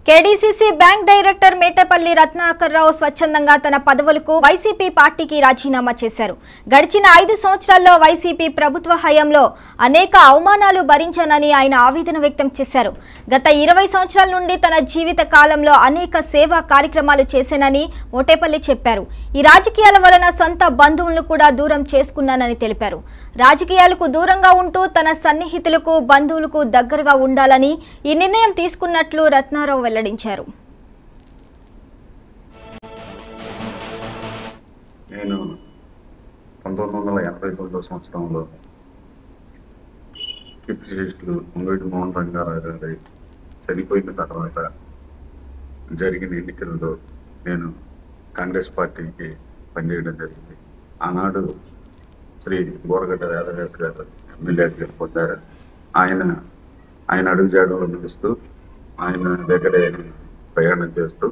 KDCC bank director మేటపల్లి Ratnakar Rao స్వచ్ఛందంగా తన పదవులకు వైసీపీ పార్టీకి రాజీనామా చేశారు. గడిచిన 5 సంవత్సరాల్లో వైసీపీ ప్రభుత్వ హయాంలో అనేక అవమానాలు భరించానని ఆయన ఆవేదన వ్యక్తం చేశారు. గత 20 సంవత్సరాల నుండి తన జీవిత కాలంలో అనేక సేవా కార్యక్రమాలు చేశానని మోటేపల్లి చెప్పారు. ఈ రాజకీయాల వలన సొంత బంధువులను కూడా దూరం చేసుకున్నానని తెలిపారు. రాజకీయాలకు దూరంగా ఉంటూ తన సన్నిహితులకు బంధువులకు దగ్గరగా ఉండాలని ఈ నిర్ణయం తీసుకున్నట్లు రత్నారావు వెల్లడించారు. నేను 1989 సంవత్సరంలో కీర్తిశేషులు ముంగటి మోహన్ రంగారావు గారి చనిపోయిన తర్వాత జరిగిన ఎన్నికల్లో నేను కాంగ్రెస్ పార్టీకి పనిచేయడం జరిగింది. ఆనాడు శ్రీ బోరగడ్డ వేదవ్యాస గారు ఎమ్మెల్యేగా పొందారు. ఆయన అడుగుజాడలో నడుస్తూ ఆయన దగ్గరే ప్రయాణం చేస్తూ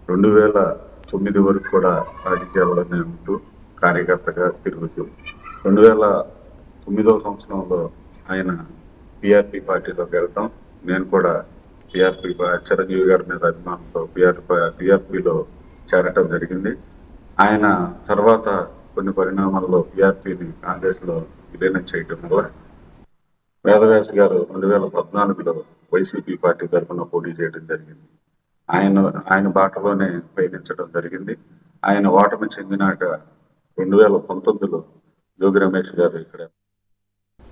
2009 వరకు కూడా రాజకీయాల్లోనే ఉంటూ కార్యకర్తగా తిరుగుతూ 2009 సంవత్సరంలో ఆయన పిఆర్పి పార్టీలోకి వెళ్తాం. నేను కూడా పిఆర్పి చిరంజీవి గారి మీద అభిమానంతో పిఆర్పిలో చేరటం జరిగింది. ఆయన తర్వాత కొన్ని పరిణామాల్లో పిఆర్పిని కాంగ్రెస్ లో విలీనం చేయటం వల్ల వేదవ్యాస గారు 2014లో వైసీపీ పార్టీ తరఫున పోటీ చేయడం జరిగింది. ఆయన బాటలోనే పయనించడం జరిగింది. ఆయన ఓటమి చెందినాక 2019లో జోగి రమేష్ గారు ఇక్కడ